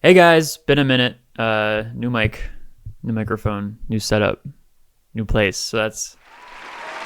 Hey guys, been a minute. New mic, new microphone, new setup, new place. So that's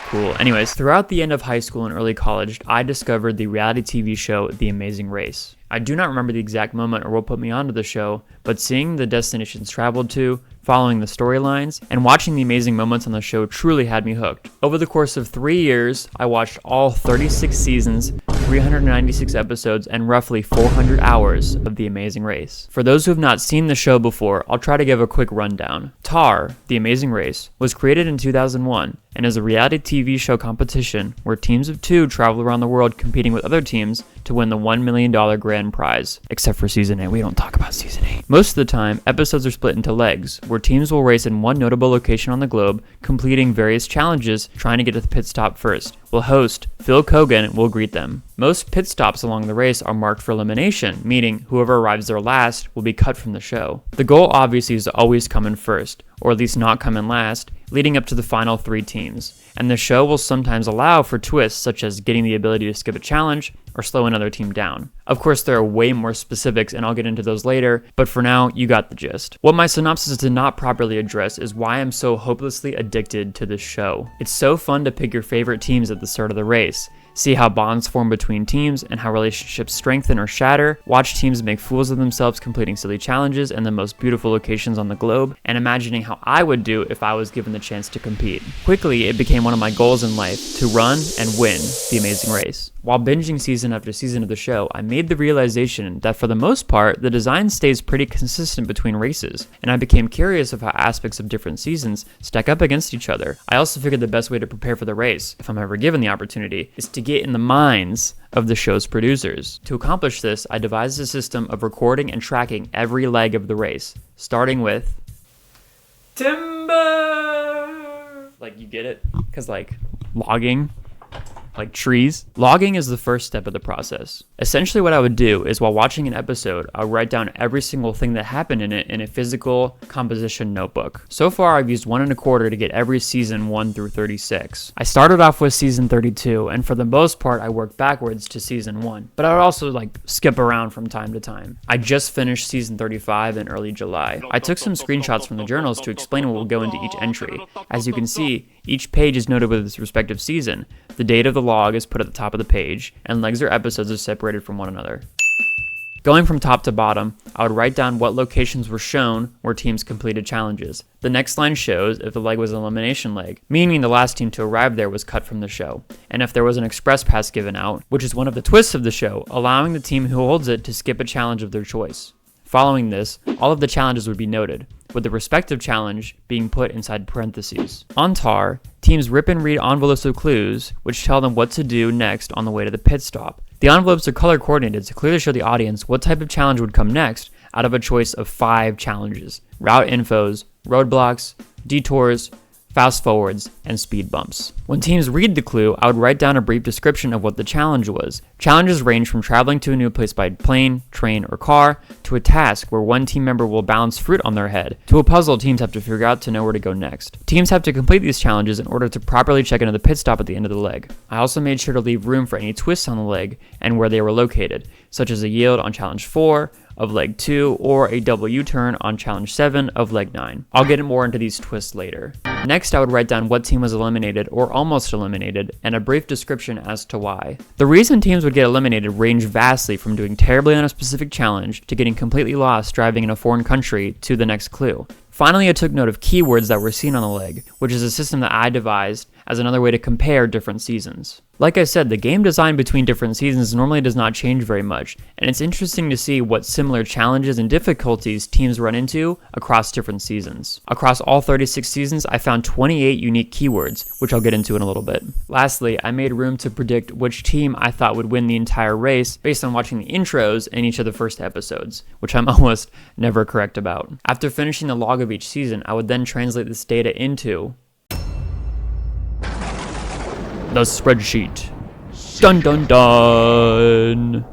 cool. Anyways, throughout the end of high school and early college, I discovered the reality TV show The Amazing Race. I do not remember the exact moment or what put me onto the show, but seeing the destinations traveled to, following the storylines, and watching the amazing moments on the show truly had me hooked. Over the course of 3 years, I watched all 36 seasons, 396 episodes, and roughly 400 hours of The Amazing Race. For those who have not seen the show before, I'll try to give a quick rundown. TAR, The Amazing Race, was created in 2001 and is a reality TV show competition where teams of 2 travel around the world competing with other teams to win the $1 million grand prize. Except for season 8, we don't talk about season 8. Most of the time, episodes are split into legs, where teams will race in one notable location on the globe, completing various challenges, trying to get to the pit stop first. Will host, Phil Kogan, will greet them. Most pit stops along the race are marked for elimination, meaning whoever arrives there last will be cut from the show. The goal obviously is to always come in first, or at least not come in last, leading up to the final 3 teams. And the show will sometimes allow for twists such as getting the ability to skip a challenge or slow another team down. Of course, there are way more specifics and I'll get into those later, but for now, you got the gist. What my synopsis did not properly address is why I'm so hopelessly addicted to this show. It's so fun to pick your favorite teams at the start of the race, see how bonds form between teams and how relationships strengthen or shatter, watch teams make fools of themselves completing silly challenges in the most beautiful locations on the globe, and imagining how I would do if I was given the chance to compete. Quickly, it became one of my goals in life to run and win The Amazing Race. While binging season after season of the show, I made the realization that for the most part, the design stays pretty consistent between races, and I became curious of how aspects of different seasons stack up against each other. I also figured the best way to prepare for the race, if I'm ever given the opportunity, is to get in the minds of the show's producers. To accomplish this, I devised a system of recording and tracking every leg of the race, starting with timber. Like, you get it? Because logging, like trees. Logging is the first step of the process. Essentially what I would do is while watching an episode, I would write down every single thing that happened in it in a physical composition notebook. So far, I've used 1 1/4 to get every season 1 through 36. I started off with season 32, and for the most part, I worked backwards to season 1, but I would also skip around from time to time. I just finished season 35 in early July. I took some screenshots from the journals to explain what will go into each entry. As you can see, each page is noted with its respective season. The date of the log is put at the top of the page, and legs or episodes are separated from one another. Going from top to bottom, I would write down what locations were shown where teams completed challenges. The next line shows if the leg was an elimination leg, meaning the last team to arrive there was cut from the show, and if there was an express pass given out, which is one of the twists of the show, allowing the team who holds it to skip a challenge of their choice. Following this, all of the challenges would be noted, with the respective challenge being put inside parentheses. On TAR, teams rip and read envelopes of clues, which tell them what to do next on the way to the pit stop. The envelopes are color coordinated to clearly show the audience what type of challenge would come next out of a choice of 5 challenges: route infos, roadblocks, detours, fast forwards, and speed bumps. When teams read the clue, I would write down a brief description of what the challenge was. Challenges range from traveling to a new place by plane, train, or car, to a task where one team member will balance fruit on their head, to a puzzle teams have to figure out to know where to go next. Teams have to complete these challenges in order to properly check into the pit stop at the end of the leg. I also made sure to leave room for any twists on the leg and where they were located, such as a yield on challenge 4, of leg 2, or a double U-turn on challenge 7 of leg 9. I'll get more into these twists later. Next, I would write down what team was eliminated or almost eliminated, and a brief description as to why. The reason teams would get eliminated ranged vastly from doing terribly on a specific challenge to getting completely lost driving in a foreign country to the next clue. Finally, I took note of keywords that were seen on the leg, which is a system that I devised as another way to compare different seasons. Like I said, the game design between different seasons normally does not change very much, and it's interesting to see what similar challenges and difficulties teams run into across different seasons. Across all 36 seasons, I found 28 unique keywords, which I'll get into in a little bit. Lastly, I made room to predict which team I thought would win the entire race based on watching the intros in each of the first episodes, which I'm almost never correct about. After finishing the log of each season, I would then translate this data into the spreadsheet. Dun dun dun!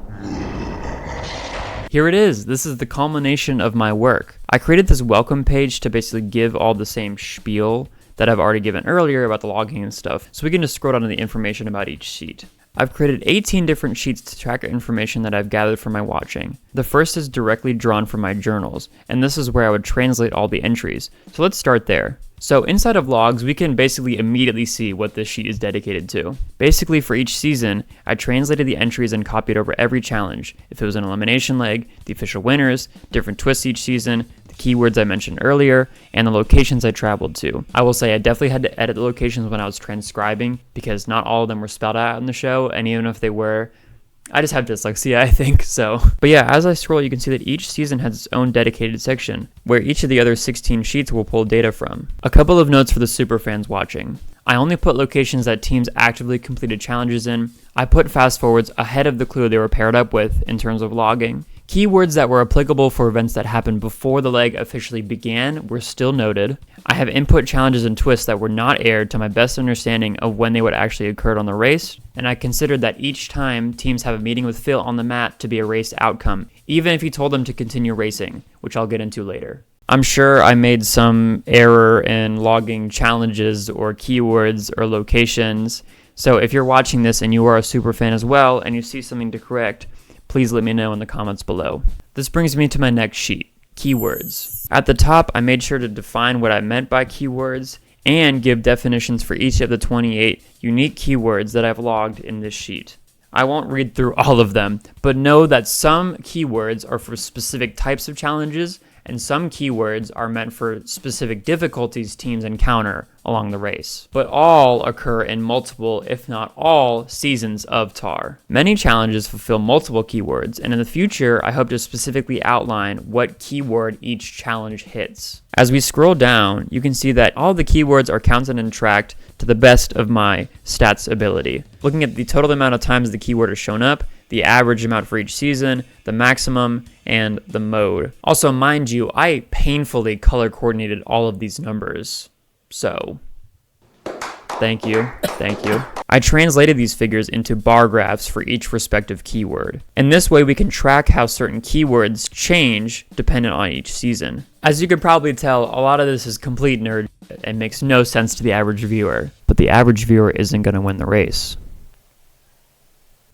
Here it is. This is the culmination of my work. I created this welcome page to basically give all the same spiel that I've already given earlier about the logging and stuff, so we can just scroll down to the information about each sheet. I've created 18 different sheets to track information that I've gathered from my watching. The first is directly drawn from my journals, and this is where I would translate all the entries. So let's start there. So inside of logs, we can basically immediately see what this sheet is dedicated to. Basically, for each season, I translated the entries and copied over every challenge. If it was an elimination leg, the official winners, different twists each season, the keywords I mentioned earlier, and the locations I traveled to. I will say I definitely had to edit the locations when I was transcribing because not all of them were spelled out in the show, and even if they were, I just have dyslexia, I think, so. But yeah, as I scroll, you can see that each season has its own dedicated section, where each of the other 16 sheets will pull data from. A couple of notes for the superfans watching. I only put locations that teams actively completed challenges in. I put fast forwards ahead of the clue they were paired up with in terms of logging. Keywords that were applicable for events that happened before the leg officially began were still noted. I have input challenges and twists that were not aired to my best understanding of when they would actually occur on the race, and I considered that each time teams have a meeting with Phil on the mat to be a race outcome, even if he told them to continue racing, which I'll get into later. I'm sure I made some error in logging challenges or keywords or locations, so if you're watching this and you are a super fan as well and you see something to correct, please let me know in the comments below. This brings me to my next sheet, keywords. At the top, I made sure to define what I meant by keywords and give definitions for each of the 28 unique keywords that I've logged in this sheet. I won't read through all of them, but know that some keywords are for specific types of challenges and some keywords are meant for specific difficulties teams encounter along the race. But all occur in multiple, if not all, seasons of TAR. Many challenges fulfill multiple keywords, and in the future, I hope to specifically outline what keyword each challenge hits. As we scroll down, you can see that all the keywords are counted and tracked to the best of my stats ability. Looking at the total amount of times the keyword has shown up, the average amount for each season, the maximum, and the mode. Also, mind you, I painfully color coordinated all of these numbers. So, thank you. I translated these figures into bar graphs for each respective keyword. And this way we can track how certain keywords change dependent on each season. As you can probably tell, a lot of this is complete nerd and makes no sense to the average viewer. But the average viewer isn't going to win the race.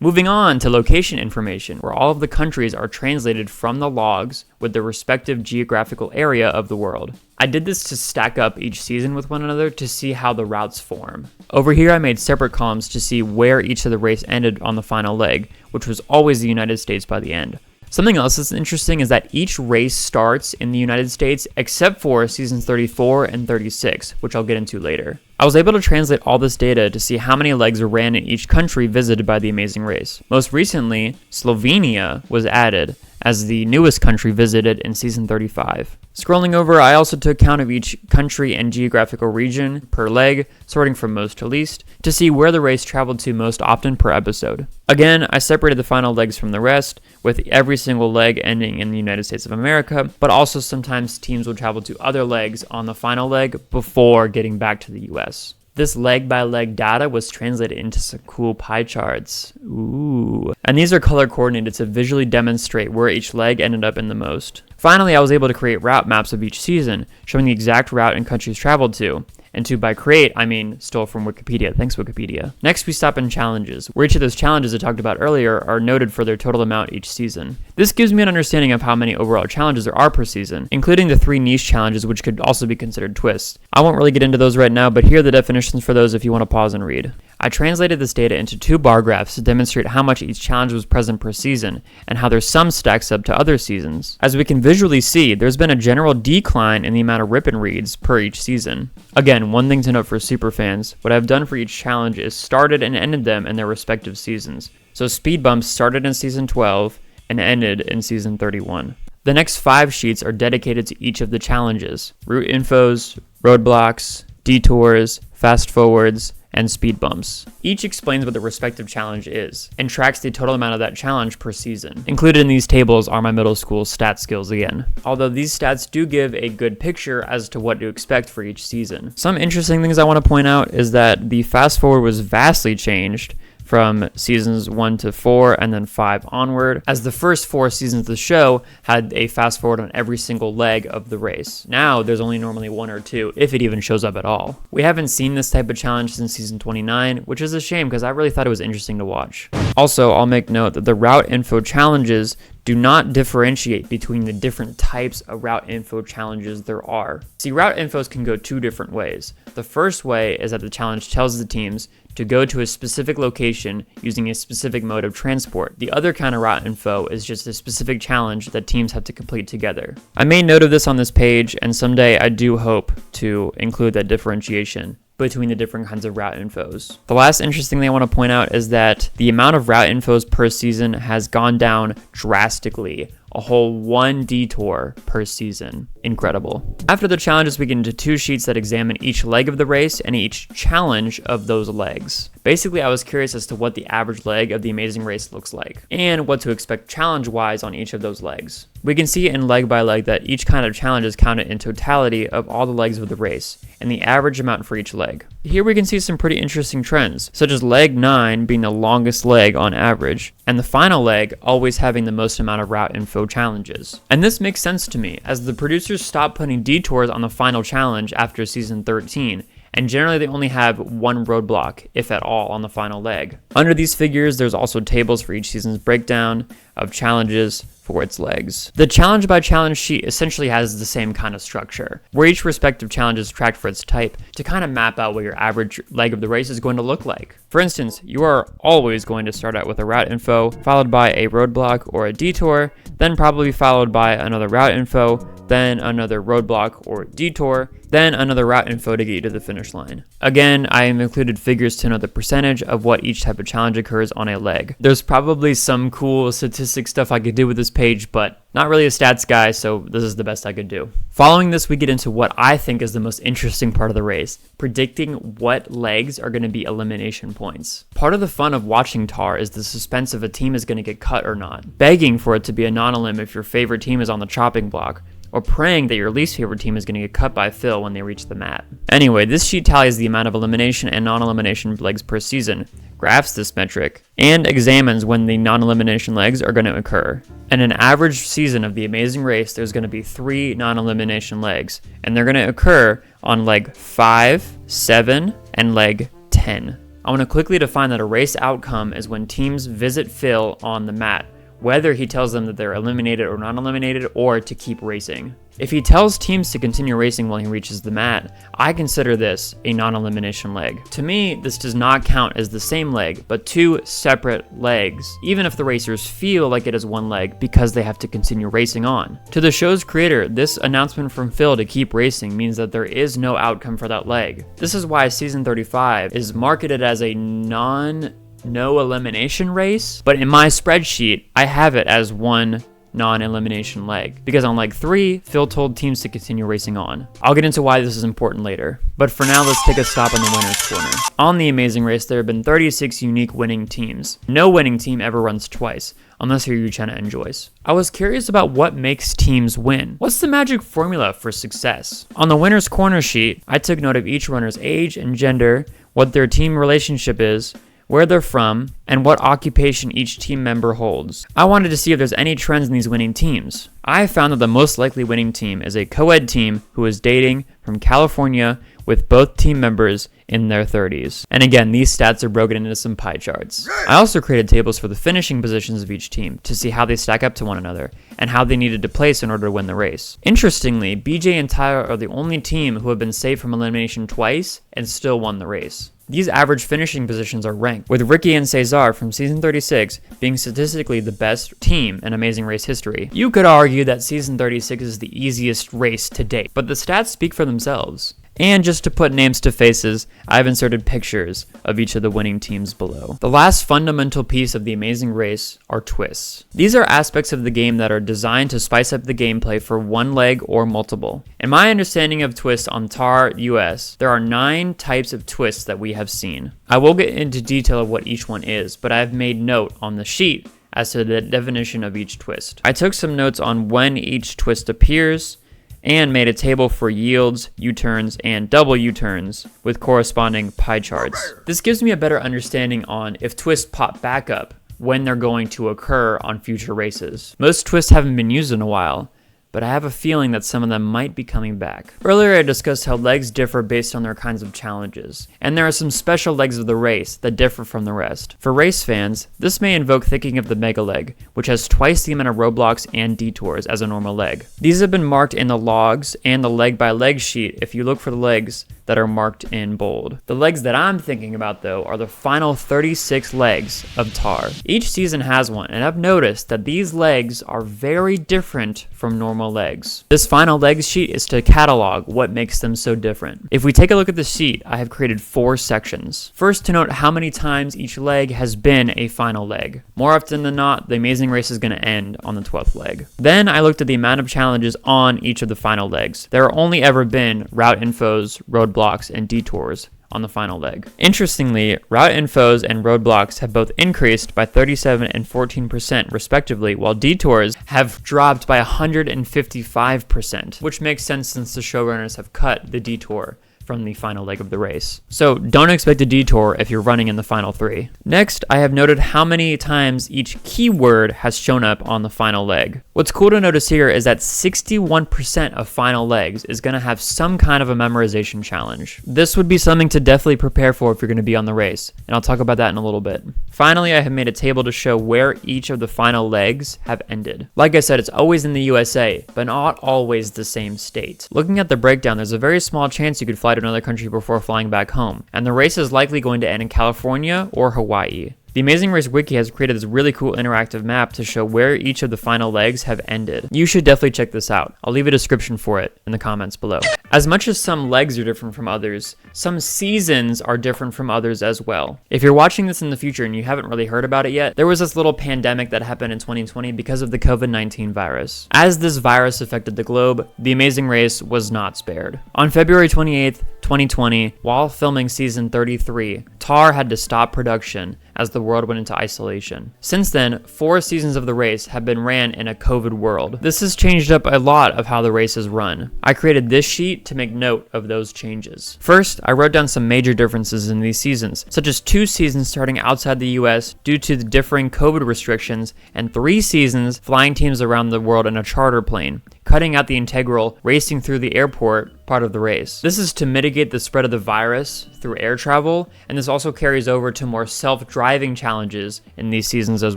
Moving on to location information, where all of the countries are translated from the logs with their respective geographical area of the world. I did this to stack up each season with one another to see how the routes form. Over here I made separate columns to see where each of the race ended on the final leg, which was always the United States by the end. Something else that's interesting is that each race starts in the United States except for seasons 34 and 36, which I'll get into later. I was able to translate all this data to see how many legs were ran in each country visited by the Amazing Race. Most recently, Slovenia was added as the newest country visited in season 35. Scrolling over, I also took count of each country and geographical region per leg, sorting from most to least, to see where the race traveled to most often per episode. Again, I separated the final legs from the rest, with every single leg ending in the United States of America, but also sometimes teams will travel to other legs on the final leg before getting back to the US. This leg-by-leg data was translated into some cool pie charts. Ooh. And these are color coordinated to visually demonstrate where each leg ended up in the most. Finally, I was able to create route maps of each season, showing the exact route and countries traveled to. And to by create, I mean stole from Wikipedia. Thanks, Wikipedia. Next, we stop in challenges, where each of those challenges I talked about earlier are noted for their total amount each season. This gives me an understanding of how many overall challenges there are per season, including the 3 niche challenges, which could also be considered twists. I won't really get into those right now, but here are the definitions for those if you want to pause and read. I translated this data into 2 bar graphs to demonstrate how much each challenge was present per season, and how their sum stacks up to other seasons. As we can visually see, there's been a general decline in the amount of rip and reads per each season. Again, one thing to note for superfans, what I've done for each challenge is started and ended them in their respective seasons. So speed bumps started in season 12 and ended in season 31. The next 5 sheets are dedicated to each of the challenges: route infos, roadblocks, detours, fast forwards, and speed bumps. Each explains what the respective challenge is, and tracks the total amount of that challenge per season. Included in these tables are my middle school stat skills again, although these stats do give a good picture as to what to expect for each season. Some interesting things I want to point out is that the fast forward was vastly changed from seasons 1 to 4 and then 5 onward, as the first 4 seasons of the show had a fast forward on every single leg of the race. Now there's only normally 1 or 2, if it even shows up at all. We haven't seen this type of challenge since season 29, which is a shame because I really thought it was interesting to watch. Also, I'll make note that the route info challenges do not differentiate between the different types of route info challenges there are. See, route infos can go 2 different ways. The first way is that the challenge tells the teams to go to a specific location using a specific mode of transport. The other kind of route info is just a specific challenge that teams have to complete together. I made note of this on this page, and someday I do hope to include that differentiation between the different kinds of route infos. The last interesting thing I want to point out is that the amount of route infos per season has gone down drastically. A whole 1 detour per season. Incredible. After the challenges, we get into 2 sheets that examine each leg of the race and each challenge of those legs. Basically, I was curious as to what the average leg of the Amazing Race looks like, and what to expect challenge-wise on each of those legs. We can see in leg by leg that each kind of challenge is counted in totality of all the legs of the race, and the average amount for each leg. Here we can see some pretty interesting trends, such as leg 9 being the longest leg on average, and the final leg always having the most amount of route info challenges. And this makes sense to me, as the producers stopped putting detours on the final challenge after season 13, and generally they only have 1 roadblock, if at all, on the final leg. Under these figures, there's also tables for each season's breakdown of challenges for its legs. The challenge by challenge sheet essentially has the same kind of structure, where each respective challenge is tracked for its type to kind of map out what your average leg of the race is going to look like. For instance, you are always going to start out with a route info, followed by a roadblock or a detour, then probably followed by another route info, then another roadblock or detour, then another route info to get you to the finish line. Again, I have included figures to know the percentage of what each type of challenge occurs on a leg. There's probably some cool statistic stuff I could do with this page, but not really a stats guy, so this is the best I could do. Following this, we get into what I think is the most interesting part of the race, predicting what legs are going to be elimination points. Part of the fun of watching TAR is the suspense if a team is going to get cut or not, begging for it to be a non-elim if your favorite team is on the chopping block, or praying that your least favorite team is going to get cut by Phil when they reach the mat. Anyway, this sheet tallies the amount of elimination and non-elimination legs per season, graphs this metric, and examines when the non-elimination legs are going to occur. In an average season of the Amazing Race, there's going to be 3 non-elimination legs, and they're going to occur on leg 5, 7, and leg 10. I want to quickly define that a race outcome is when teams visit Phil on the mat, whether he tells them that they're eliminated or not eliminated, or to keep racing. If he tells teams to continue racing while he reaches the mat, I consider this a non-elimination leg. To me, this does not count as the same leg, but 2 separate legs, even if the racers feel like it is 1 leg because they have to continue racing on. To the show's creator, this announcement from Phil to keep racing means that there is no outcome for that leg. This is why season 35 is marketed as a no elimination race, but in my spreadsheet, I have it as 1 non-elimination leg, because on leg 3, Phil told teams to continue racing on. I'll get into why this is important later, but for now, let's take a stop in the winner's corner. On the Amazing Race, there have been 36 unique winning teams. No winning team ever runs twice, unless you're Uchenna and Joyce. I was curious about what makes teams win. What's the magic formula for success? On the winner's corner sheet, I took note of each runner's age and gender, what their team relationship is, where they're from, and what occupation each team member holds. I wanted to see if there's any trends in these winning teams. I found that the most likely winning team is a co-ed team who is dating from California with both team members in their 30s. And again, these stats are broken into some pie charts. I also created tables for the finishing positions of each team to see how they stack up to one another and how they needed to place in order to win the race. Interestingly, BJ and Tyler are the only team who have been saved from elimination twice and still won the race. These average finishing positions are ranked, with Ricky and Cesar from season 36 being statistically the best team in Amazing Race history. You could argue that season 36 is the easiest race to date, but the stats speak for themselves. And just to put names to faces, I've inserted pictures of each of the winning teams below. The last fundamental piece of the Amazing Race are twists. These are aspects of the game that are designed to spice up the gameplay for 1 leg or multiple. In my understanding of twists on TAR US, there are 9 types of twists that we have seen. I will get into detail of what each one is, but I've made note on the sheet as to the definition of each twist. I took some notes on when each twist appears, and made a table for yields, U-turns, and double U-turns with corresponding pie charts. This gives me a better understanding on if twists pop back up, when they're going to occur on future races. Most twists haven't been used in a while, but I have a feeling that some of them might be coming back. Earlier I discussed how legs differ based on their kinds of challenges, and there are some special legs of the race that differ from the rest. For race fans, this may invoke thinking of the mega leg, which has twice the amount of roadblocks and detours as a normal leg. These have been marked in the logs and the leg by leg sheet if you look for the legs that are marked in bold. The legs that I'm thinking about though are the final 36 legs of Tar. Each season has one, and I've noticed that these legs are very different from normal legs. This final legs sheet is to catalog what makes them so different. If we take a look at the sheet, I have created 4 sections. First, to note how many times each leg has been a final leg. More often than not, the amazing race is going to end on the 12th leg. Then I looked at the amount of challenges on each of the final legs. There are only ever been route infos, roadblocks, and detours on the final leg. Interestingly, route infos and roadblocks have both increased by 37 and 14% respectively, while detours have dropped by 155%, which makes sense since the showrunners have cut the detour from the final leg of the race. So don't expect a detour if you're running in the final 3. Next, I have noted how many times each keyword has shown up on the final leg. What's cool to notice here is that 61% of final legs is going to have some kind of a memorization challenge. This would be something to definitely prepare for if you're going to be on the race, and I'll talk about that in a little bit. Finally, I have made a table to show where each of the final legs have ended. Like I said, it's always in the USA, but not always the same state. Looking at the breakdown, there's a very small chance you could fly to another country before flying back home, and the race is likely going to end in California or Hawaii. The Amazing Race Wiki has created this really cool interactive map to show where each of the final legs have ended. You should definitely check this out. I'll leave a description for it in the comments below. As much as some legs are different from others, some seasons are different from others as well. If you're watching this in the future and you haven't really heard about it yet, there was this little pandemic that happened in 2020 because of the COVID-19 virus. As this virus affected the globe, the Amazing Race was not spared. On February 28th, 2020, while filming season 33, Tar had to stop production as the world went into isolation. Since then, 4 seasons of the race have been ran in a COVID world. This has changed up a lot of how the race is run. I created this sheet to make note of those changes. First, I wrote down some major differences in these seasons, such as 2 seasons starting outside the US due to the differing COVID restrictions, and 3 seasons flying teams around the world in a charter plane, cutting out the integral racing through the airport part of the race. This is to mitigate the spread of the virus through air travel, and this also carries over to more self-driving challenges in these seasons as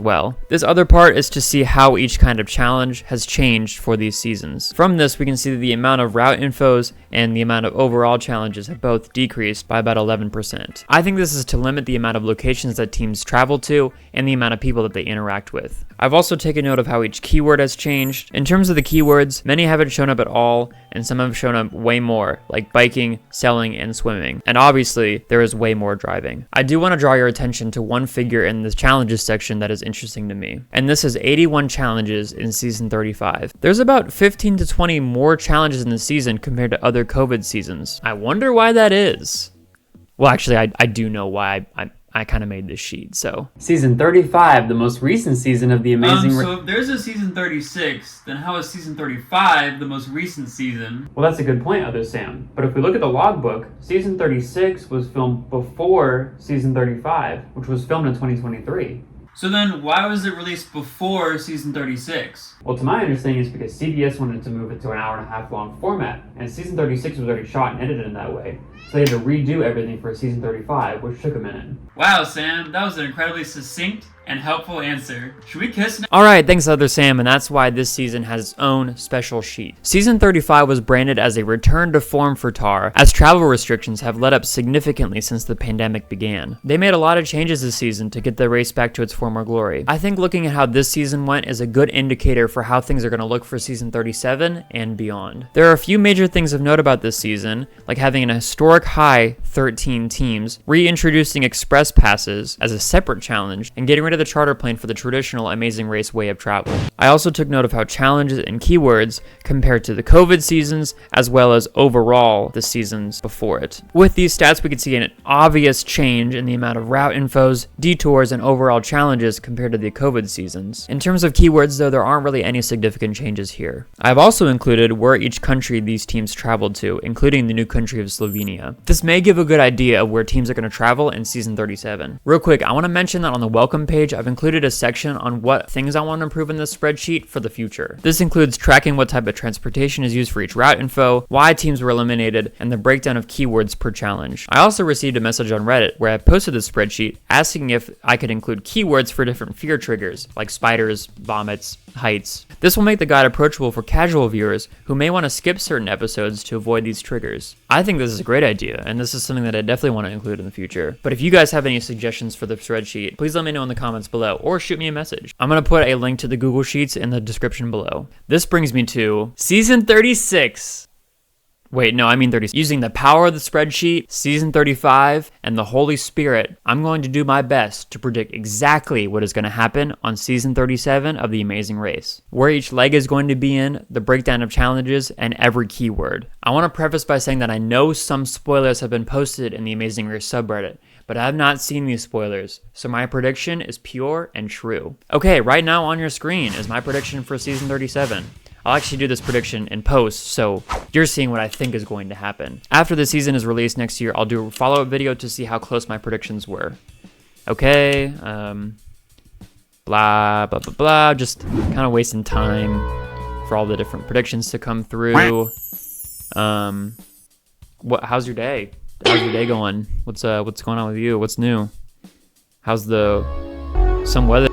well. This other part is to see how each kind of challenge has changed for these seasons. From this, we can see that the amount of route infos and the amount of overall challenges have both decreased by about 11%. I think this is to limit the amount of locations that teams travel to and the amount of people that they interact with. I've also taken note of how each keyword has changed. In terms of the keywords, many haven't shown up at all, and some have shown up way more, like biking, selling, and swimming. And obviously, there is way more driving. I do want to draw your attention to one figure in the challenges section that is interesting to me, and this is 81 challenges in season 35. There's about 15 to 20 more challenges in the season compared to other COVID seasons. I wonder why that is. Well, actually, I do know why. I kind of made this sheet, so. Season 35, the most recent season of the Amazing Race. So if there's a season 36, then how is season 35 the most recent season? Well, that's a good point, Other Sam. But if we look at the logbook, season 36 was filmed before season 35, which was filmed in 2023. So then why was it released before season 36? Well, to my understanding, it's because CBS wanted to move it to an hour-and-a-half long format, and season 36 was already shot and edited in that way. So they had to redo everything for season 35, which took a minute. Wow, Sam, that was an incredibly succinct and helpful answer. Should we kiss now? Alright, thanks Other Sam, and that's why this season has its own special sheet. Season 35 was branded as a return to form for Tar, as travel restrictions have let up significantly since the pandemic began. They made a lot of changes this season to get the race back to its former glory. I think looking at how this season went is a good indicator for how things are going to look for season 37 and beyond. There are a few major things of note about this season, like having an historic high 13 teams, reintroducing express passes as a separate challenge, and getting rid of the charter plane for the traditional Amazing Race way of travel. I also took note of how challenges and keywords compared to the COVID seasons, as well as overall the seasons before it. With these stats, we could see an obvious change in the amount of route infos, detours, and overall challenges compared to the COVID seasons. In terms of keywords, though, there aren't really any significant changes here. I've also included where each country these teams traveled to, including the new country of Slovenia. This may give a good idea of where teams are going to travel in season 37. Real quick, I want to mention that on the welcome page, I've included a section on what things I want to improve in this spreadsheet for the future. This includes tracking what type of transportation is used for each route info, why teams were eliminated, and the breakdown of keywords per challenge. I also received a message on Reddit where I posted this spreadsheet asking if I could include keywords for different fear triggers, like spiders, vomits, heights. This will make the guide approachable for casual viewers who may want to skip certain episodes to avoid these triggers. I think this is a great idea, and this is something that I definitely want to include in the future. But if you guys have any suggestions for the spreadsheet, please let me know in the comments below, or shoot me a message. I'm going to put a link to the Google Sheets in the description below. This brings me to season 36. Wait, no, I mean 30. Using the power of the spreadsheet, season 35, and the Holy Spirit, I'm going to do my best to predict exactly what is going to happen on season 37 of The Amazing Race. Where each leg is going to be in, the breakdown of challenges, and every keyword. I want to preface by saying that I know some spoilers have been posted in the Amazing Race subreddit, but I have not seen these spoilers, so my prediction is pure and true. Okay, right now on your screen is my prediction for season 37. I'll actually do this prediction in post, so you're seeing what I think is going to happen. After the season is released next year, I'll do a follow-up video to see how close my predictions were. Okay, blah, blah, blah, blah, just kind of wasting time for all the different predictions to come through. How's your day? How's your day going? What's going on with you? What's new? How's some weather?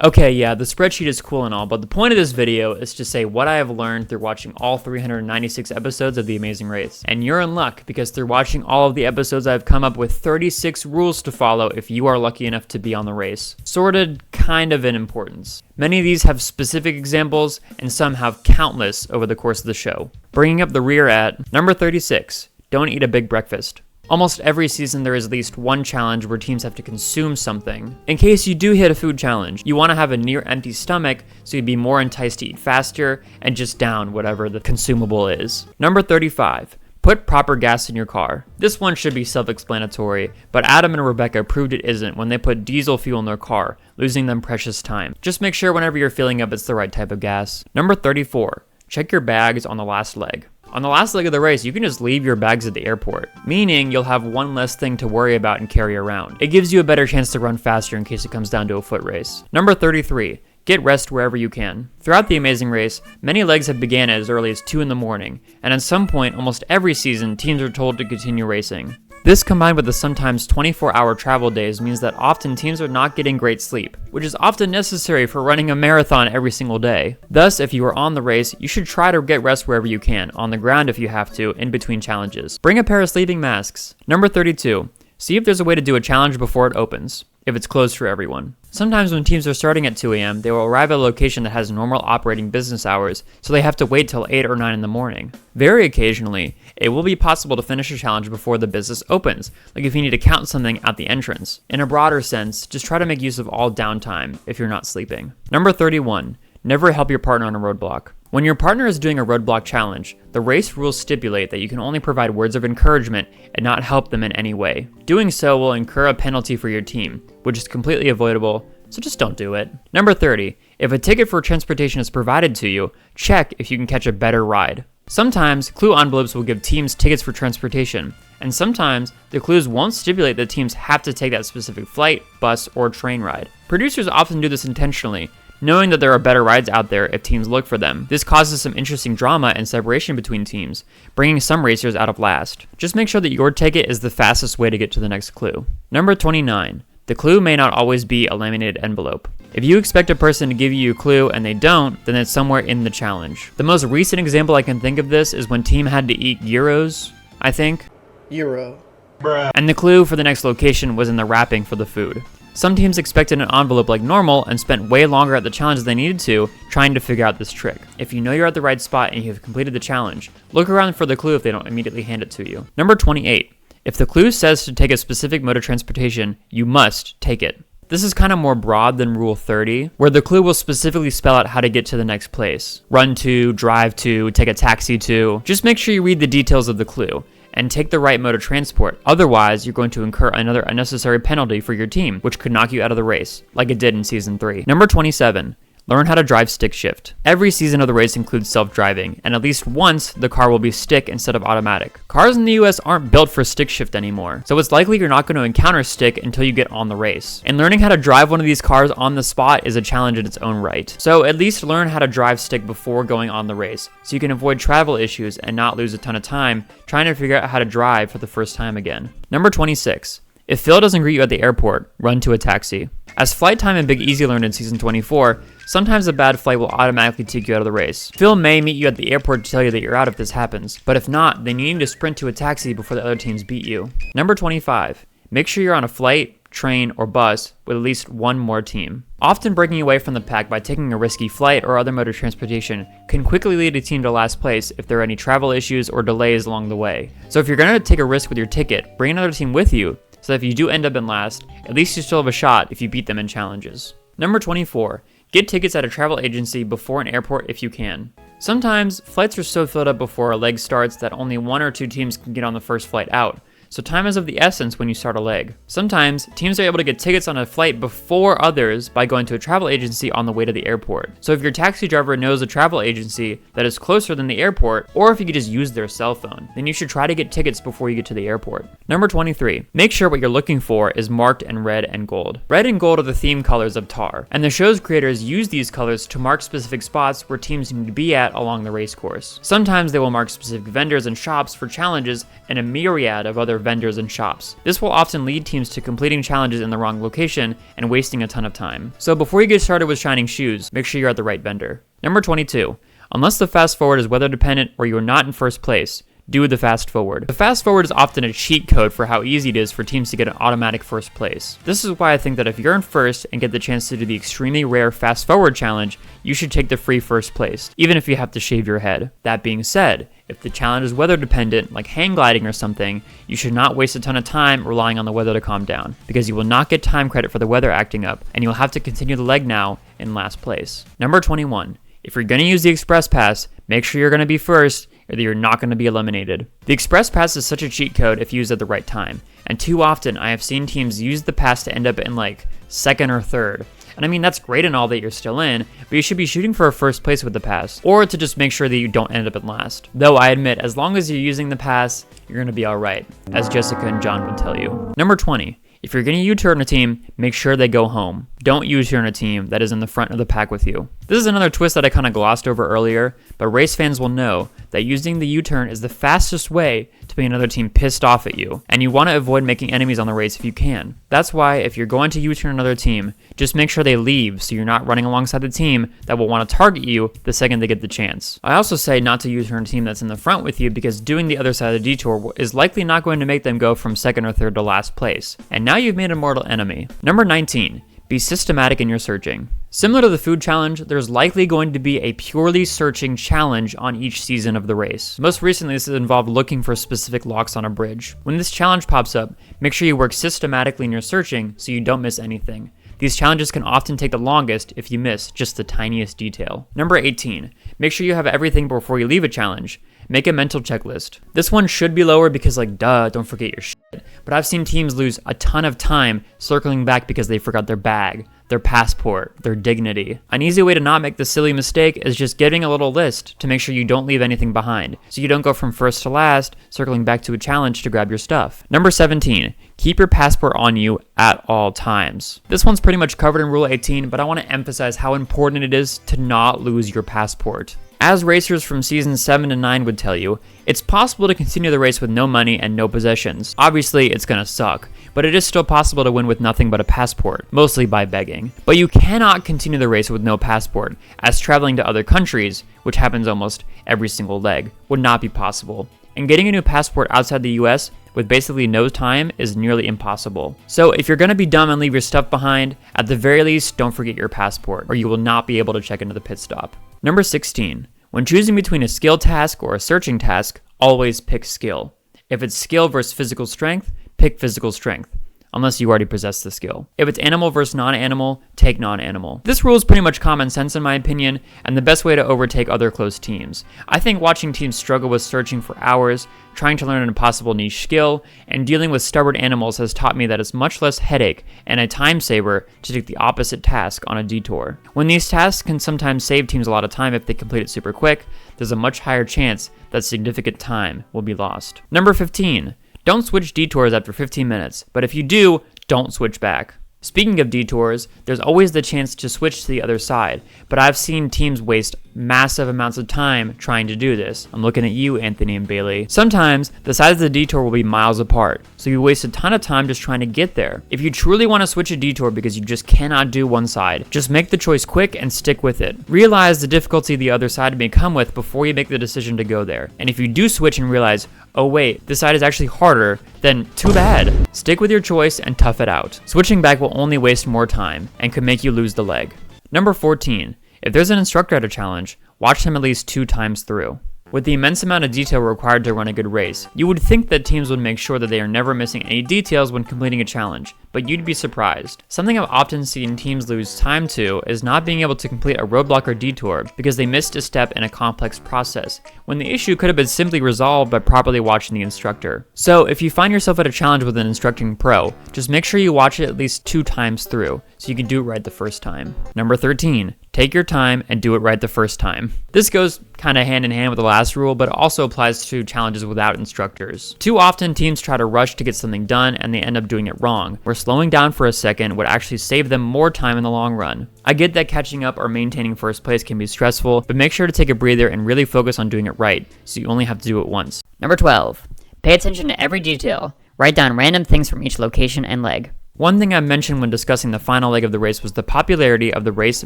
Okay, yeah, the spreadsheet is cool and all, but the point of this video is to say what I have learned through watching all 396 episodes of The Amazing Race. And you're in luck, because through watching all of the episodes, I've come up with 36 rules to follow if you are lucky enough to be on the race. Sorted kind of in importance. Many of these have specific examples, and some have countless over the course of the show. Bringing up the rear at number 36, don't eat a big breakfast. Almost every season there is at least one challenge where teams have to consume something. In case you do hit a food challenge, you want to have a near empty stomach so you'd be more enticed to eat faster and just down whatever the consumable is. Number 35. Put proper gas in your car. This one should be self-explanatory, but Adam and Rebecca proved it isn't when they put diesel fuel in their car, losing them precious time. Just make sure whenever you're filling up it's the right type of gas. Number 34. Check your bags on the last leg. On the last leg of the race, you can just leave your bags at the airport, meaning you'll have one less thing to worry about and carry around. It gives you a better chance to run faster in case it comes down to a foot race. Number 33. Get rest wherever you can. Throughout The Amazing Race, many legs have began as early as 2 in the morning, and at some point, almost every season, teams are told to continue racing. This combined with the sometimes 24-hour travel days means that often teams are not getting great sleep, which is often necessary for running a marathon every single day. Thus, if you are on the race, you should try to get rest wherever you can, on the ground if you have to, in between challenges. Bring a pair of sleeping masks. Number 32. See if there's a way to do a challenge before it opens, if it's closed for everyone. Sometimes when teams are starting at 2 a.m., they will arrive at a location that has normal operating business hours, so they have to wait till 8 or 9 in the morning. Very occasionally, it will be possible to finish a challenge before the business opens, like if you need to count something at the entrance. In a broader sense, just try to make use of all downtime if you're not sleeping. Number 31. Never help your partner on a roadblock. When your partner is doing a roadblock challenge, the race rules stipulate that you can only provide words of encouragement and not help them in any way. Doing so will incur a penalty for your team, which is completely avoidable, so just don't do it. Number 30. If a ticket for transportation is provided to you, check if you can catch a better ride. Sometimes, clue envelopes will give teams tickets for transportation, and sometimes the clues won't stipulate that teams have to take that specific flight, bus, or train ride. Producers often do this intentionally, knowing that there are better rides out there if teams look for them. This causes some interesting drama and separation between teams, bringing some racers out of last. Just make sure that your ticket is the fastest way to get to the next clue. Number 29. The clue may not always be a laminated envelope. If you expect a person to give you a clue and they don't, then it's somewhere in the challenge. The most recent example I can think of this is when team had to eat gyros, I think. Euro. Bruh. And the clue for the next location was in the wrapping for the food. Some teams expected an envelope like normal and spent way longer at the challenge than they needed to, trying to figure out this trick. If you know you're at the right spot and you have completed the challenge, look around for the clue if they don't immediately hand it to you. Number 28. If the clue says to take a specific mode of transportation, you must take it. This is kind of more broad than Rule 30, where the clue will specifically spell out how to get to the next place. Run to, drive to, take a taxi to. Just make sure you read the details of the clue and take the right mode of transport. Otherwise, you're going to incur another unnecessary penalty for your team, which could knock you out of the race, like it did in Season 3. Number 27. Learn how to drive stick shift. Every season of the race includes self-driving, and at least once, the car will be stick instead of automatic. Cars in the US aren't built for stick shift anymore, so it's likely you're not going to encounter stick until you get on the race. And learning how to drive one of these cars on the spot is a challenge in its own right. So at least learn how to drive stick before going on the race, so you can avoid travel issues and not lose a ton of time trying to figure out how to drive for the first time again. Number 26. If Phil doesn't greet you at the airport, run to a taxi. As Flight Time and Big Easy learned in Season 24, sometimes a bad flight will automatically take you out of the race. Phil may meet you at the airport to tell you that you're out if this happens, but if not, then you need to sprint to a taxi before the other teams beat you. Number 25. Make sure you're on a flight, train, or bus with at least one more team. Often breaking away from the pack by taking a risky flight or other mode of transportation can quickly lead a team to last place if there are any travel issues or delays along the way. So if you're going to take a risk with your ticket, bring another team with you, so that if you do end up in last, at least you still have a shot if you beat them in challenges. Number 24. Get tickets at a travel agency before an airport if you can. Sometimes, flights are so filled up before a leg starts that only one or two teams can get on the first flight out, so time is of the essence when you start a leg. Sometimes, teams are able to get tickets on a flight before others by going to a travel agency on the way to the airport. So if your taxi driver knows a travel agency that is closer than the airport, or if you could just use their cell phone, then you should try to get tickets before you get to the airport. Number 23. Make sure what you're looking for is marked in red and gold. Red and gold are the theme colors of TAR, and the show's creators use these colors to mark specific spots where teams need to be at along the race course. Sometimes they will mark specific vendors and shops for challenges and a myriad of other vendors and shops. This will often lead teams to completing challenges in the wrong location and wasting a ton of time. So before you get started with shining shoes, make sure you're at the right vendor. Number 22. Unless the fast forward is weather dependent or you are not in first place, do the fast forward. The fast forward is often a cheat code for how easy it is for teams to get an automatic first place. This is why I think that if you're in first and get the chance to do the extremely rare fast forward challenge, you should take the free first place, even if you have to shave your head. That being said, if the challenge is weather dependent, like hang gliding or something, you should not waste a ton of time relying on the weather to calm down, because you will not get time credit for the weather acting up, and you will have to continue the leg now in last place. Number 21. If you're going to use the Express Pass, make sure you're going to be first, or that you're not going to be eliminated. The Express Pass is such a cheat code if used at the right time, and too often I have seen teams use the pass to end up in like second or third. And I mean, that's great and all that you're still in, but you should be shooting for a first place with the pass, or to just make sure that you don't end up in last. Though I admit, as long as you're using the pass, you're going to be alright, as Jessica and John would tell you. Number 20. If you're going to U-turn a team, make sure they go home. Don't U-turn a team that is in the front of the pack with you. This is another twist that I kind of glossed over earlier, but race fans will know that using the U-turn is the fastest way to make another team pissed off at you, and you want to avoid making enemies on the race if you can. That's why if you're going to U-turn another team, just make sure they leave so you're not running alongside the team that will want to target you the second they get the chance. I also say not to U-turn a team that's in the front with you because doing the other side of the detour is likely not going to make them go from second or third to last place, and now you've made a mortal enemy. Number 19. Be systematic in your searching. Similar to the food challenge, there's likely going to be a purely searching challenge on each season of the race. Most recently, this has involved looking for specific locks on a bridge. When this challenge pops up, make sure you work systematically in your searching so you don't miss anything. These challenges can often take the longest if you miss just the tiniest detail. Number 18. Make sure you have everything before you leave a challenge. Make a mental checklist. This one should be lower because don't forget your shit. But I've seen teams lose a ton of time circling back because they forgot their bag, their passport, their dignity. An easy way to not make this silly mistake is just getting a little list to make sure you don't leave anything behind, so you don't go from first to last, circling back to a challenge to grab your stuff. Number 17. Keep your passport on you at all times. This one's pretty much covered in Rule 18, but I want to emphasize how important it is to not lose your passport. As racers from seasons 7 to 9 would tell you, it's possible to continue the race with no money and no possessions. Obviously, it's gonna suck, but it is still possible to win with nothing but a passport, mostly by begging. But you cannot continue the race with no passport, as traveling to other countries, which happens almost every single leg, would not be possible. And getting a new passport outside the US with basically no time is nearly impossible. So if you're gonna be dumb and leave your stuff behind, at the very least, don't forget your passport, or you will not be able to check into the pit stop. Number 16. When choosing between a skill task or a searching task, always pick skill. If it's skill versus physical strength, pick physical strength, unless you already possess the skill. If it's animal versus non-animal, take non-animal. This rule is pretty much common sense in my opinion, and the best way to overtake other close teams. I think watching teams struggle with searching for hours, trying to learn an impossible niche skill, and dealing with stubborn animals has taught me that it's much less headache and a time saver to take the opposite task on a detour. When these tasks can sometimes save teams a lot of time if they complete it super quick, there's a much higher chance that significant time will be lost. Number 15. Don't switch detours after 15 minutes, but if you do, don't switch back. Speaking of detours, there's always the chance to switch to the other side, but I've seen teams waste massive amounts of time trying to do this. I'm looking at you, Anthony and Bailey. Sometimes, the sides of the detour will be miles apart, so you waste a ton of time just trying to get there. If you truly want to switch a detour because you just cannot do one side, just make the choice quick and stick with it. Realize the difficulty the other side may come with before you make the decision to go there. And if you do switch and realize, oh wait, this side is actually harder, then too bad. Stick with your choice and tough it out. Switching back will only waste more time and could make you lose the leg. Number 14. If there's an instructor at a challenge, watch them at least 2 times through. With the immense amount of detail required to run a good race, you would think that teams would make sure that they are never missing any details when completing a challenge, but you'd be surprised. Something I've often seen teams lose time to is not being able to complete a roadblock or detour because they missed a step in a complex process, when the issue could have been simply resolved by properly watching the instructor. So if you find yourself at a challenge with an instructing pro, just make sure you watch it at least 2 times through, so you can do it right the first time. Number 13. Take your time and do it right the first time. This goes kind of hand in hand with the last rule, but it also applies to challenges without instructors. Too often teams try to rush to get something done and they end up doing it wrong, where slowing down for a second would actually save them more time in the long run. I get that catching up or maintaining first place can be stressful, but make sure to take a breather and really focus on doing it right, so you only have to do it once. Number 12. Pay attention to every detail. Write down random things from each location and leg. One thing I mentioned when discussing the final leg of the race was the popularity of the race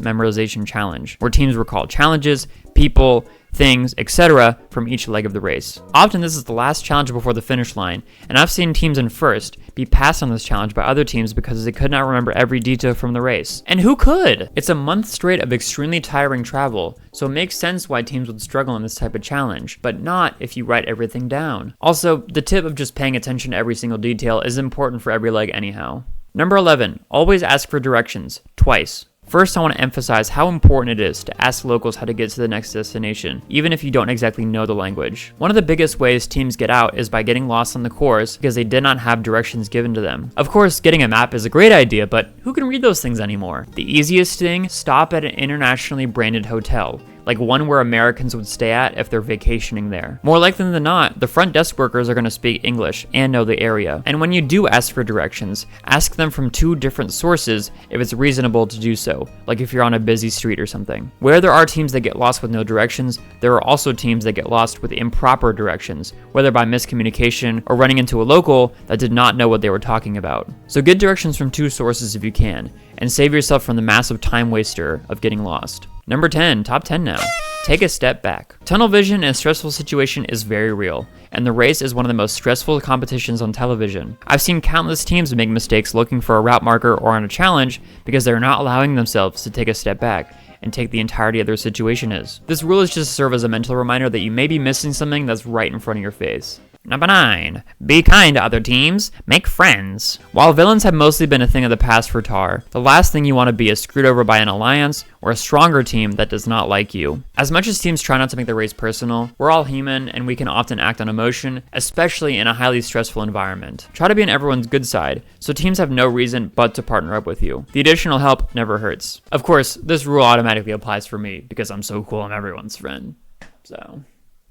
memorization challenge, where teams recall challenges, people, things, etc. from each leg of the race. Often this is the last challenge before the finish line, and I've seen teams in first be passed on this challenge by other teams because they could not remember every detail from the race. And who could? It's a month straight of extremely tiring travel, so it makes sense why teams would struggle in this type of challenge, but not if you write everything down. Also, the tip of just paying attention to every single detail is important for every leg anyhow. Number 11, always ask for directions, twice. First, I want to emphasize how important it is to ask locals how to get to the next destination, even if you don't exactly know the language. One of the biggest ways teams get out is by getting lost on the course because they did not have directions given to them. Of course, getting a map is a great idea, but who can read those things anymore? The easiest thing, stop at an internationally branded hotel, like one where Americans would stay at if they're vacationing there. More likely than not, the front desk workers are going to speak English and know the area. And when you do ask for directions, ask them from 2 different sources if it's reasonable to do so, like if you're on a busy street or something. Where there are teams that get lost with no directions, there are also teams that get lost with improper directions, whether by miscommunication or running into a local that did not know what they were talking about. So get directions from 2 sources if you can, and save yourself from the massive time waster of getting lost. Number 10, top 10 now. Take a step back. Tunnel vision in a stressful situation is very real, and the race is one of the most stressful competitions on television. I've seen countless teams make mistakes looking for a route marker or on a challenge because they're not allowing themselves to take a step back and take the entirety of their situation is. This rule is just to serve as a mental reminder that you may be missing something that's right in front of your face. Number 9. Be kind to other teams. Make friends. While villains have mostly been a thing of the past for Tar, the last thing you want to be is screwed over by an alliance or a stronger team that does not like you. As much as teams try not to make the race personal, we're all human and we can often act on emotion, especially in a highly stressful environment. Try to be on everyone's good side, so teams have no reason but to partner up with you. The additional help never hurts. Of course, this rule automatically applies for me because I'm so cool I'm everyone's friend. So,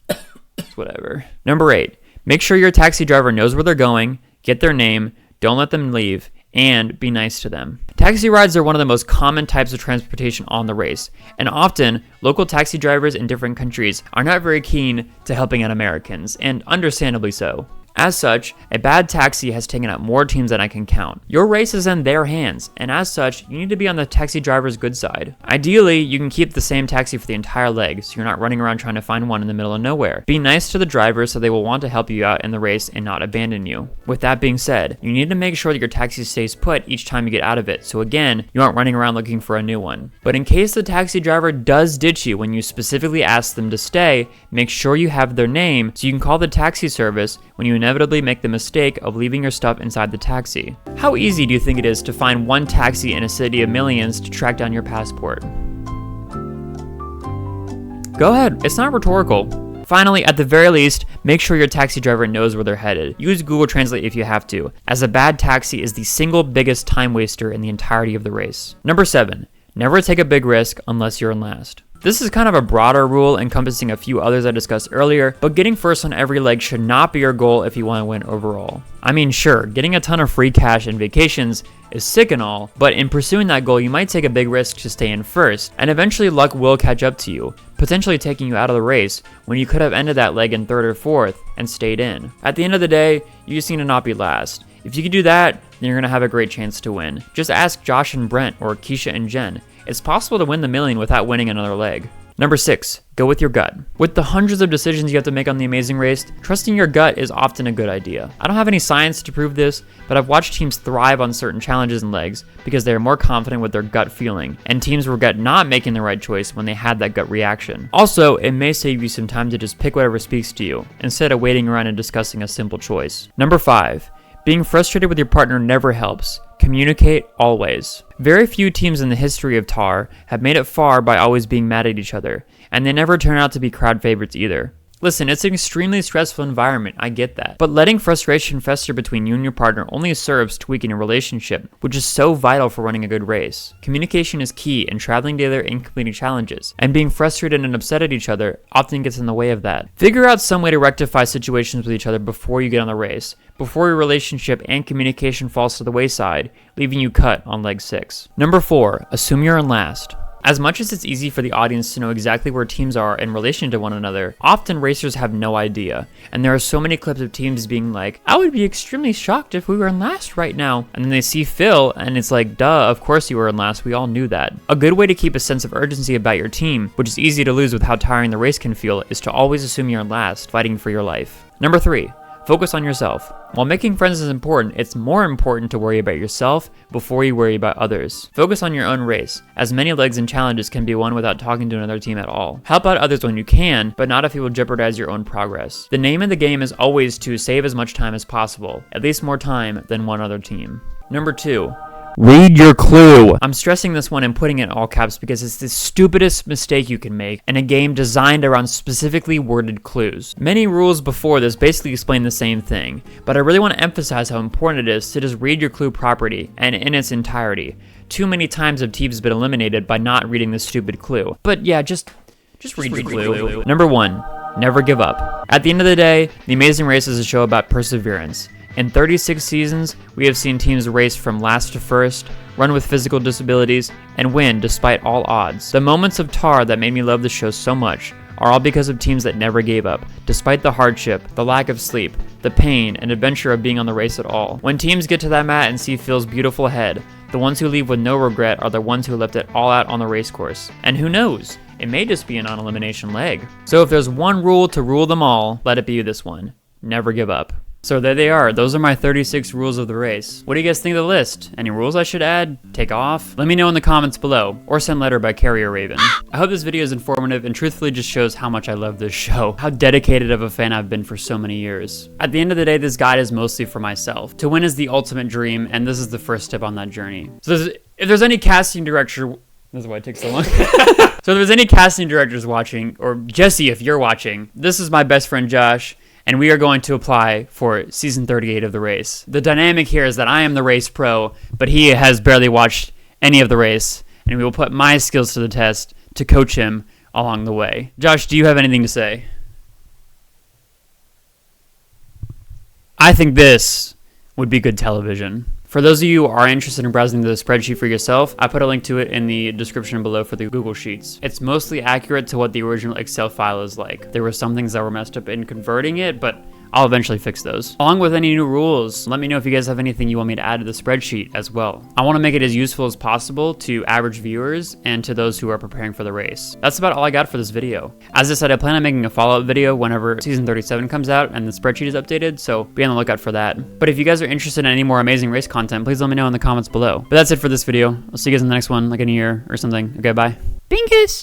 it's whatever. Number 8. Make sure your taxi driver knows where they're going, get their name, don't let them leave, and be nice to them. Taxi rides are one of the most common types of transportation on the race, and often, local taxi drivers in different countries are not very keen to helping out Americans, and understandably so. As such, a bad taxi has taken out more teams than I can count. Your race is in their hands, and as such, you need to be on the taxi driver's good side. Ideally, you can keep the same taxi for the entire leg, so you're not running around trying to find one in the middle of nowhere. Be nice to the driver so they will want to help you out in the race and not abandon you. With that being said, you need to make sure that your taxi stays put each time you get out of it, so again, you aren't running around looking for a new one. But in case the taxi driver does ditch you when you specifically ask them to stay, make sure you have their name so you can call the taxi service when you inevitably make the mistake of leaving your stuff inside the taxi. How easy do you think it is to find one taxi in a city of millions to track down your passport? Go ahead, it's not rhetorical. Finally, at the very least, make sure your taxi driver knows where they're headed. Use Google Translate if you have to, as a bad taxi is the single biggest time waster in the entirety of the race. Number 7, never take a big risk unless you're in last. This is kind of a broader rule encompassing a few others I discussed earlier, but getting first on every leg should not be your goal if you want to win overall. I mean, sure, getting a ton of free cash and vacations is sick and all, but in pursuing that goal, you might take a big risk to stay in first, and eventually luck will catch up to you, potentially taking you out of the race when you could have ended that leg in third or fourth and stayed in. At the end of the day, you just need to not be last. If you can do that, then you're going to have a great chance to win. Just ask Josh and Brent or Keisha and Jen. It's possible to win the million without winning another leg. Number 6, go with your gut. With the hundreds of decisions you have to make on the Amazing Race, trusting your gut is often a good idea. I don't have any science to prove this, but I've watched teams thrive on certain challenges and legs because they are more confident with their gut feeling, and teams regret not making the right choice when they had that gut reaction. Also, it may save you some time to just pick whatever speaks to you, instead of waiting around and discussing a simple choice. Number 5, being frustrated with your partner never helps. Communicate always. Very few teams in the history of TAR have made it far by always being mad at each other, and they never turn out to be crowd favorites either. Listen, it's an extremely stressful environment, I get that. But letting frustration fester between you and your partner only serves to weaken a relationship, which is so vital for running a good race. Communication is key in traveling together and completing challenges, and being frustrated and upset at each other often gets in the way of that. Figure out some way to rectify situations with each other before you get on the race, before your relationship and communication falls to the wayside, leaving you cut on leg 6. Number 4, assume you're in last. As much as it's easy for the audience to know exactly where teams are in relation to one another, often racers have no idea, and there are so many clips of teams being like, I would be extremely shocked if we were in last right now, and then they see Phil, and it's like, duh, of course you were in last, we all knew that. A good way to keep a sense of urgency about your team, which is easy to lose with how tiring the race can feel, is to always assume you're in last, fighting for your life. Number 3, focus on yourself. While making friends is important, it's more important to worry about yourself before you worry about others. Focus on your own race, as many legs and challenges can be won without talking to another team at all. Help out others when you can, but not if you will jeopardize your own progress. The name of the game is always to save as much time as possible, at least more time than one other team. Number 2, read your clue. I'm stressing this one and putting it in all caps because it's the stupidest mistake you can make in a game designed around specifically worded clues. Many rules before this basically explain the same thing, but I really want to emphasize how important it is to just read your clue properly and in its entirety. Too many times have teams been eliminated by not reading this stupid clue. But yeah, just read your clue. Number 1, never give up. At the end of the day, The Amazing Race is a show about perseverance. In 36 seasons, we have seen teams race from last to first, run with physical disabilities, and win despite all odds. The moments of TAR that made me love the show so much are all because of teams that never gave up, despite the hardship, the lack of sleep, the pain, and adventure of being on the race at all. When teams get to that mat and see Phil's beautiful head, the ones who leave with no regret are the ones who left it all out on the race course. And who knows, it may just be a non-elimination leg. So if there's one rule to rule them all, let it be this one: never give up. So there they are. Those are my 36 rules of the race. What do you guys think of the list? Any rules I should add? Take off? Let me know in the comments below, or send letter by Carrier Raven. I hope this video is informative and truthfully just shows how much I love this show, how dedicated of a fan I've been for so many years. At the end of the day, this guide is mostly for myself. To win is the ultimate dream, and this is the first step on that journey. So if there's any casting director, this is why it takes so long. So if there's any casting directors watching, or Jesse if you're watching, this is my best friend Josh, and we are going to apply for season 38 of the race. The dynamic here is that I am the race pro, but he has barely watched any of the race, and we will put my skills to the test to coach him along the way. Josh, do you have anything to say? I think this would be good television. For those of you who are interested in browsing the spreadsheet for yourself, I put a link to it in the description below for the Google Sheets. It's mostly accurate to what the original Excel file is like. There were some things that were messed up in converting it, but I'll eventually fix those. Along with any new rules, let me know if you guys have anything you want me to add to the spreadsheet as well. I want to make it as useful as possible to average viewers and to those who are preparing for the race. That's about all I got for this video. As I said, I plan on making a follow-up video whenever season 37 comes out and the spreadsheet is updated, so be on the lookout for that. But if you guys are interested in any more Amazing Race content, please let me know in the comments below. But that's it for this video. I'll see you guys in the next one, like in a year or something. Okay, bye. Binkus!